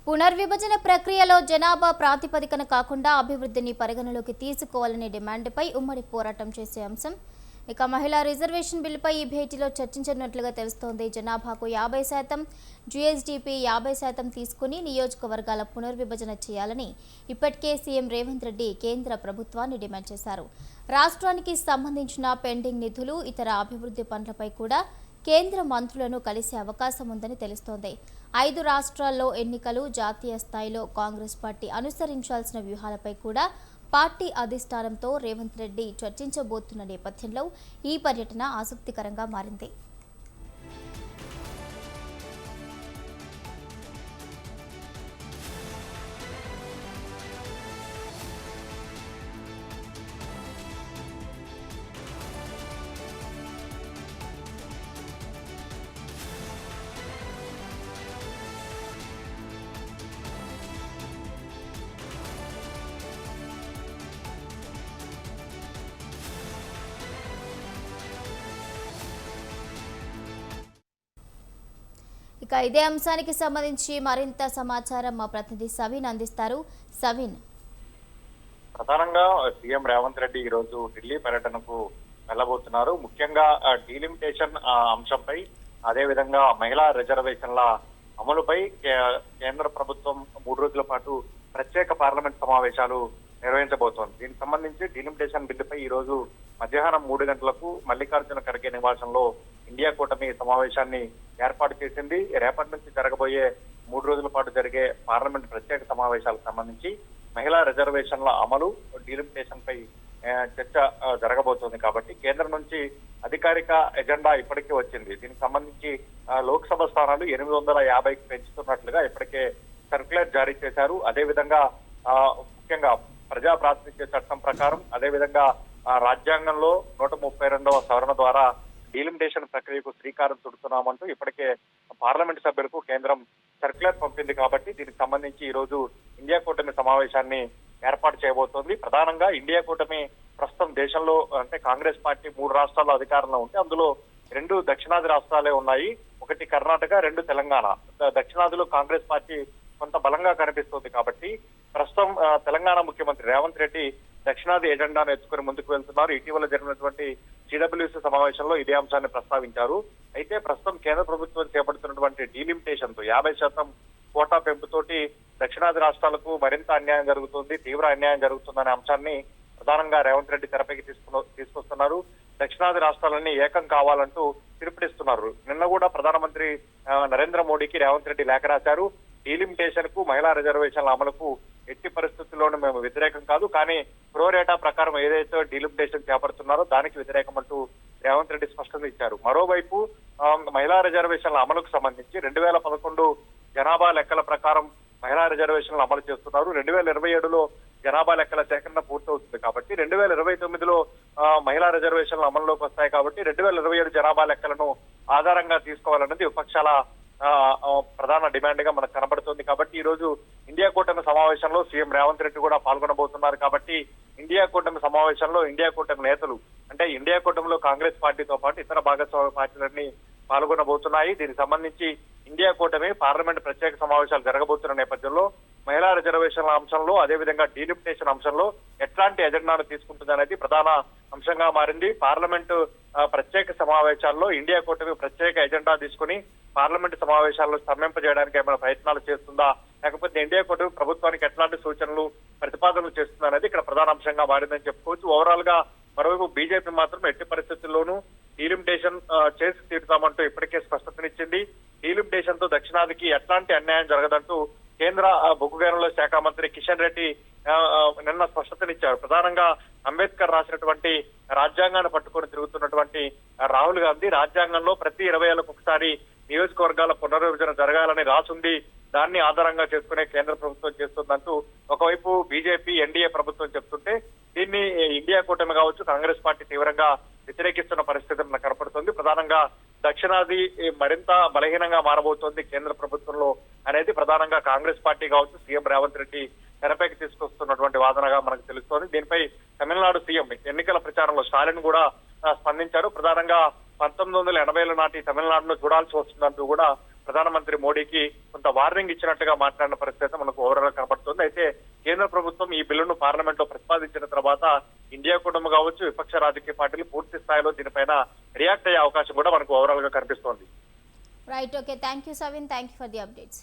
పునర్విభజన ప్రక్రియలో జనాభా ప్రాతిపదికన కాకుండా అభివృద్ధిని పరిగణలోకి తీసుకోవాలనే డిమాండ్పై ఉమ్మడి పోరాటం చేసే అంశం. ఇక మహిళా రిజర్వేషన్ బిల్లుపై ఈ భేటీలో చర్చించినట్లుగా తెలుస్తోంది. జనాభాకు 50%, జీఎస్డీపీ 50% తీసుకుని నియోజకవర్గాల పునర్విభజన చేయాలని ఇప్పటికే సీఎం రేవంత్ రెడ్డి కేంద్ర ప్రభుత్వాన్ని డిమాండ్ చేశారు. రాష్ట్రానికి సంబంధించిన పెండింగ్ నిధులు, ఇతర అభివృద్ధి పనులపై కూడా కేంద్ర మంత్రులను కలిసే అవకాశం ఉందని తెలుస్తోంది. 5 రాష్ట్రాల్లో ఎన్నికలు, జాతీయ స్థాయిలో కాంగ్రెస్ పార్టీ అనుసరించాల్సిన వ్యూహాలపై కూడా పార్టీ అధిష్టానంతో రేవంత్ రెడ్డి చర్చించబోతున్న నేపథ్యంలో ఈ పర్యటన ఆసక్తికరంగా మారింది. ఇక ఇదే అంశానికి సంబంధించి మరింత సమాచారం మా ప్రతినిధి సవిన్ అందిస్తారు. సవిన్, ప్రధానంగా సీఎం రేవంత్ రెడ్డి ఈ రోజు ఢిల్లీ పర్యటనకు వెళ్లబోతున్నారు. ముఖ్యంగా డీలిమిటేషన్ అంశంపై, అదే విధంగా మహిళా రిజర్వేషన్ల అమలుపై కేంద్ర ప్రభుత్వం 3 రోజుల పాటు ప్రత్యేక పార్లమెంట్ సమావేశాలు నిర్వహించబోతోంది. దీనికి సంబంధించి డీలిమిటేషన్ బిల్లుపై ఈ రోజు మధ్యాహ్నం 3 గంటలకు మల్లికార్జున ఖర్గే నివాసంలో ఇండియా కూటమి సమావేశాన్ని ఏర్పాటు చేసింది. రేపటి నుంచి జరగబోయే 3 రోజుల పాటు జరిగే పార్లమెంట్ ప్రత్యేక సమావేశాలకు సంబంధించి మహిళా రిజర్వేషన్ల అమలు, డీలిమిటేషన్ పై చర్చ జరగబోతోంది. కాబట్టి కేంద్రం నుంచి అధికారిక ఎజెండా ఇప్పటికే వచ్చింది. దీనికి సంబంధించి లోక్సభ స్థానాలు 850కి పెంచుతున్నట్లుగా ఇప్పటికే సర్క్యులర్ జారీ చేశారు. అదేవిధంగా ముఖ్యంగా ప్రజా ప్రాతినిధ్య చట్టం ప్రకారం, అదేవిధంగా రాజ్యాంగంలో 132వ సవరణ ద్వారా డీలిమిటేషన్ ప్రక్రియకు శ్రీకారం చుడుతున్నామంటూ ఇప్పటికే పార్లమెంట్ సభ్యులకు కేంద్రం సర్క్యులర్ పంపింది. కాబట్టి దీనికి సంబంధించి ఈ రోజు ఇండియా కూటమి సమావేశాన్ని ఏర్పాటు చేయబోతోంది. ప్రధానంగా ఇండియా కూటమి ప్రస్తుతం దేశంలో అంటే కాంగ్రెస్ పార్టీ 3 రాష్ట్రాల్లో అధికారంలో ఉంటే అందులో 2 దక్షిణాది రాష్ట్రాలే ఉన్నాయి. ఒకటి కర్ణాటక, 2 తెలంగాణ. దక్షిణాదిలో కాంగ్రెస్ పార్టీ కొంత బలంగా కనిపిస్తుంది. కాబట్టి ప్రస్తుతం తెలంగాణ ముఖ్యమంత్రి రేవంత్ రెడ్డి దక్షిణాది ఎజెండాను ఎత్తుకుని ముందుకు వెళ్తున్నారు. ఇటీవల జరిగినటువంటి సిడబ్ల్యూసీ సమావేశంలో ఇదే అంశాన్ని ప్రస్తావించారు. అయితే ప్రస్తుతం కేంద్ర ప్రభుత్వం చేపడుతున్నటువంటి డీలిమిటేషన్ తో 50% కోటా పెంపుతోటి దక్షిణాది రాష్ట్రాలకు మరింత అన్యాయం జరుగుతుంది, తీవ్ర అన్యాయం జరుగుతుందనే అంశాన్ని ప్రధానంగా రేవంత్ రెడ్డి తెరపైకి తీసుకొస్తున్నారు. దక్షిణాది రాష్ట్రాలన్నీ ఏకం కావాలంటూ పిలుపునిస్తున్నారు. నిన్న కూడా ప్రధానమంత్రి నరేంద్ర మోడీకి రేవంత్ రెడ్డి లేఖ రాశారు. డీలిమిటేషన్ కు, మహిళా రిజర్వేషన్ల అమలుకు ఎట్టి పరిస్థితుల్లోనూ మేము వ్యతిరేకం కాదు, కానీ ప్రోరేటా ప్రకారం ఏదైతే డీలిమిటేషన్ చేపడుతున్నారో దానికి వ్యతిరేకం అంటూ రేవంత్ రెడ్డి స్పష్టంగా ఇచ్చారు. మరోవైపు మహిళా రిజర్వేషన్ల అమలుకు సంబంధించి 2011 జనాభా లెక్కల ప్రకారం మహిళా రిజర్వేషన్లు అమలు చేస్తున్నారు. 2027లో జనాభా లెక్కల సేకరణ పూర్తవుతుంది. కాబట్టి 2029లో మహిళా రిజర్వేషన్లు అమల్లోకి వస్తాయి. కాబట్టి 2027 జనాభా లెక్కలను ఆధారంగా తీసుకోవాలన్నది విపక్షాల ప్రధాన డిమాండ్ గా మనకు కనబడుతుంది. కాబట్టి ఈ రోజు ఇండియా కూటమి సమావేశంలో సీఎం రేవంత్ రెడ్డి కూడా పాల్గొనబోతున్నారు. కాబట్టి ఇండియా కూటమి సమావేశంలో ఇండియా కూటమి నేతలు అంటే ఇండియా కూటమిలో కాంగ్రెస్ పార్టీతో పాటు ఇతర భాగస్వామ్య పార్టీలన్నీ పాల్గొనబోతున్నాయి. దీనికి సంబంధించి ఇండియా కూటమి పార్లమెంట్ ప్రత్యేక సమావేశాలు జరగబోతున్న నేపథ్యంలో మహిళా రిజర్వేషన్ల అంశంలో, అదేవిధంగా డీలిమిటేషన్ అంశంలో ఎట్లాంటి ఎజెండాను తీసుకుంటుంది అనేది ప్రధాన అంశంగా మారింది. పార్లమెంటు ప్రత్యేక సమావేశాల్లో ఇండియా కూటమి ప్రత్యేక ఎజెండా తీసుకుని పార్లమెంటు సమావేశాలను స్తంభింపజేయడానికి ఏమైనా ప్రయత్నాలు చేస్తుందా, లేకపోతే ఇండియా కూటమి ప్రభుత్వానికి ఎట్లాంటి సూచనలు, ప్రతిపాదనలు చేస్తుందా అనేది ఇక్కడ ప్రధాన అంశంగా మారిందని చెప్పుకోవచ్చు. ఓవరాల్ గా మరోవైపు బీజేపీ మాత్రం ఎట్టి పరిస్థితుల్లోనూ డీలిమిటేషన్ చేసి తీరుతామంటూ ఇప్పటికే స్పష్టతనిచ్చింది. డీలిమిటేషన్ తో దక్షిణాదికి ఎట్లాంటి అన్యాయం జరగదంటూ కేంద్ర బొగ్గు గనుల శాఖ మంత్రి కిషన్ రెడ్డి నిన్న స్పష్టతనిచ్చారు. ప్రధానంగా అంబేద్కర్ రాసినటువంటి రాజ్యాంగాన్ని పట్టుకొని తిరుగుతున్నటువంటి రాహుల్ గాంధీ రాజ్యాంగంలో ప్రతి 20 ఏళ్లకు ఒకసారి నియోజకవర్గాల పునర్విభజన జరగాలని రాసుంది, దాన్ని ఆధారంగా చేసుకునే కేంద్ర ప్రభుత్వం చేస్తుందంటూ ఒకవైపు బీజేపీ ఎన్డీఏ ప్రభుత్వం చెప్తుంటే దీన్ని ఇండియా కూటమి కావచ్చు, కాంగ్రెస్ పార్టీ తీవ్రంగా వ్యతిరేకిస్తున్న పరిస్థితి మనకు కనపడుతుంది. ప్రధానంగా దక్షిణాది మరింత బలహీనంగా మారబోతోంది కేంద్ర ప్రభుత్వంలో అనేది ప్రధానంగా కాంగ్రెస్ పార్టీ కావచ్చు, సీఎం రేవంత్ రెడ్డి తెరపైకి తీసుకొస్తున్నటువంటి వాదనగా మనకు తెలుస్తోంది. దీనిపై తమిళనాడు సీఎం ఎన్నికల ప్రచారంలో స్టాలిన్ కూడా స్పందించారు. ప్రధానంగా 1980ల నాటి తమిళనాడును చూడాల్సి వస్తుందంటూ కూడా ప్రధానమంత్రి మోడీకి కొంత వార్నింగ్ ఇచ్చినట్టుగా మాట్లాడిన పరిస్థితి మనకు ఓవరాల్ కనబడుతుంది. అయితే కేంద్ర ప్రభుత్వం ఈ బిల్లును పార్లమెంట్ లో ప్రతిపాదించిన తర్వాత ఇండియా కుటుంబం కావచ్చు, విపక్ష రాజకీయ పార్టీలు పూర్తి స్థాయిలో దీనిపైన రియాక్ట్ అయ్యే అవకాశం కూడా మనకు ఓవరాల్ గా కనిపిస్తోంది. Right, okay, thank you సవిన్, thank you for the updates.